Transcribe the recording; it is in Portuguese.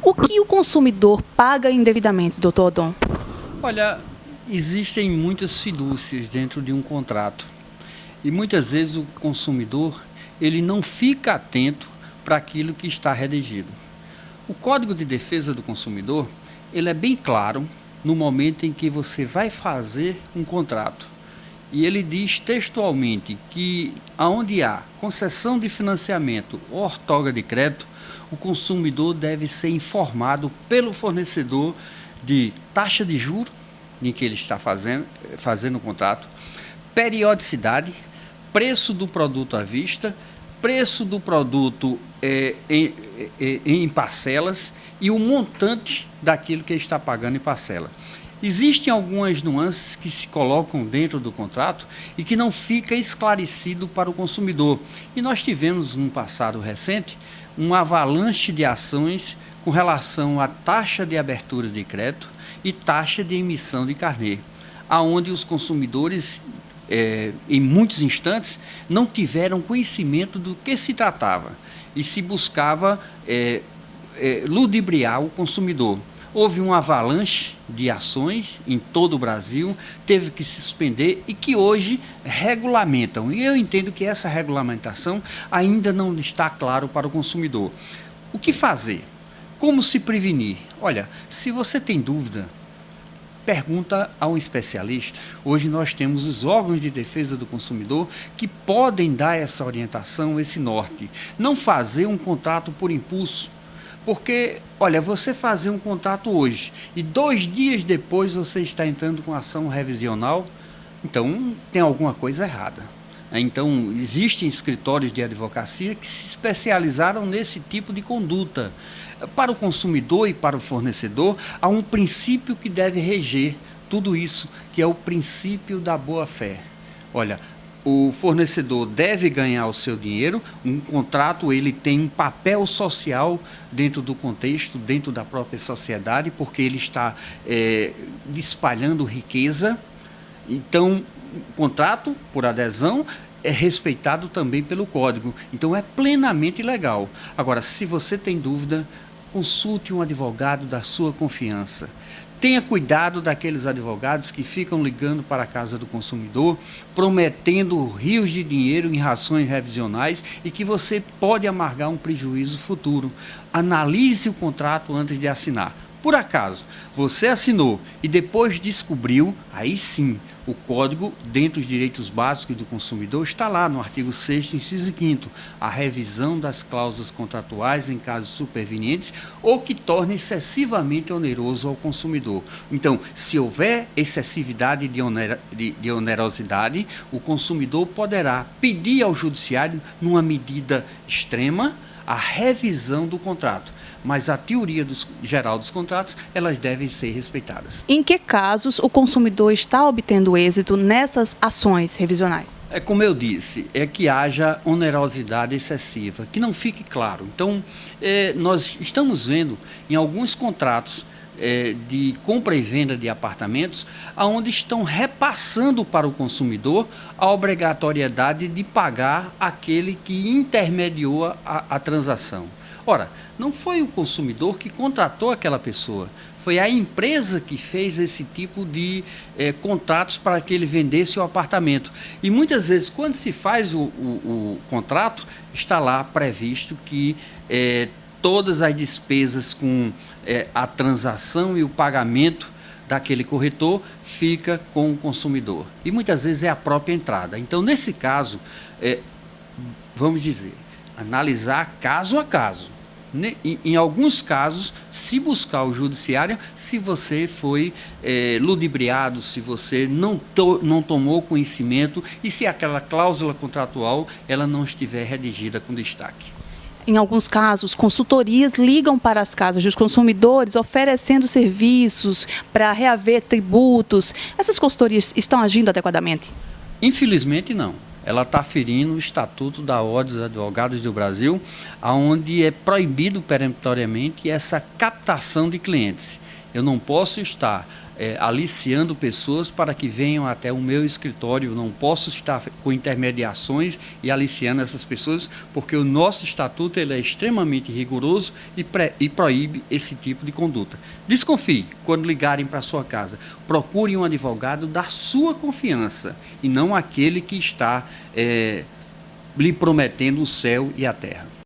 O que o consumidor paga indevidamente, doutor Odon? Olha, existem muitas fidúcias dentro de um contrato e muitas vezes o consumidor ele não fica atento para aquilo que está redigido. O Código de Defesa do Consumidor ele é bem claro no momento em que você vai fazer um contrato. E ele diz textualmente que aonde há concessão de financiamento ou outorga de crédito, o consumidor deve ser informado pelo fornecedor de taxa de juros em que ele está fazendo o contrato, periodicidade, preço do produto à vista, preço do produto em parcelas e o montante daquilo que ele está pagando em parcela. Existem algumas nuances que se colocam dentro do contrato e que não fica esclarecido para o consumidor. E nós tivemos, no passado recente, uma avalanche de ações com relação à taxa de abertura de crédito e taxa de emissão de carnê, aonde os consumidores, em muitos instantes, não tiveram conhecimento do que se tratava e se buscava ludibriar o consumidor. Houve uma avalanche de ações em todo o Brasil, teve que se suspender e que hoje regulamentam. E eu entendo que essa regulamentação ainda não está claro para o consumidor. O que fazer? Como se prevenir? Olha, se você tem dúvida, pergunta a um especialista. Hoje nós temos os órgãos de defesa do consumidor que podem dar essa orientação, esse norte. Não fazer um contrato por impulso. Porque, olha, você fazer um contrato hoje e 2 dias depois você está entrando com ação revisional, então tem alguma coisa errada. Então, existem escritórios de advocacia que se especializaram nesse tipo de conduta. Para o consumidor e para o fornecedor, há um princípio que deve reger tudo isso, que é o princípio da boa-fé. Olha, o fornecedor deve ganhar o seu dinheiro, um contrato ele tem um papel social dentro do contexto, dentro da própria sociedade, porque ele está espalhando riqueza. Então, o contrato, por adesão, é respeitado também pelo Código. Então, é plenamente legal. Agora, se você tem dúvida, consulte um advogado da sua confiança. Tenha cuidado daqueles advogados que ficam ligando para a casa do consumidor, prometendo rios de dinheiro em rações revisionais e que você pode amargar um prejuízo futuro. Analise o contrato antes de assinar. Por acaso, você assinou e depois descobriu, aí sim, o Código, dentro dos direitos básicos do consumidor, está lá no artigo 6º, inciso 5º, a revisão das cláusulas contratuais em casos supervenientes ou que torne excessivamente oneroso ao consumidor. Então, se houver excessividade de onerosidade, o consumidor poderá pedir ao judiciário, numa medida extrema, a revisão do contrato. Mas a teoria geral dos contratos, elas devem ser respeitadas. Em que casos o consumidor está obtendo êxito nessas ações revisionais? É como eu disse, é que haja onerosidade excessiva, que não fique claro. Então, nós estamos vendo em alguns contratos de compra e venda de apartamentos, onde estão repassando para o consumidor a obrigatoriedade de pagar aquele que intermediou a transação. Ora, não foi o consumidor que contratou aquela pessoa, foi a empresa que fez esse tipo de contratos para que ele vendesse o apartamento. E muitas vezes, quando se faz o contrato, está lá previsto que todas as despesas com a transação e o pagamento daquele corretor fica com o consumidor. E muitas vezes é a própria entrada. Então, nesse caso, vamos dizer, analisar caso a caso. Em alguns casos, se buscar o judiciário, se você foi ludibriado, se você não tomou conhecimento e se aquela cláusula contratual ela não estiver redigida com destaque. Em alguns casos, consultorias ligam para as casas dos consumidores oferecendo serviços para reaver tributos. Essas consultorias estão agindo adequadamente? Infelizmente, não. Ela está ferindo o Estatuto da Ordem dos Advogados do Brasil, onde é proibido peremptoriamente essa captação de clientes. Eu não posso estar aliciando pessoas para que venham até o meu escritório. Eu não posso estar com intermediações e aliciando essas pessoas, porque o nosso estatuto ele é extremamente rigoroso e proíbe esse tipo de conduta. Desconfie quando ligarem para a sua casa. Procure um advogado da sua confiança e não aquele que está lhe prometendo o céu e a terra.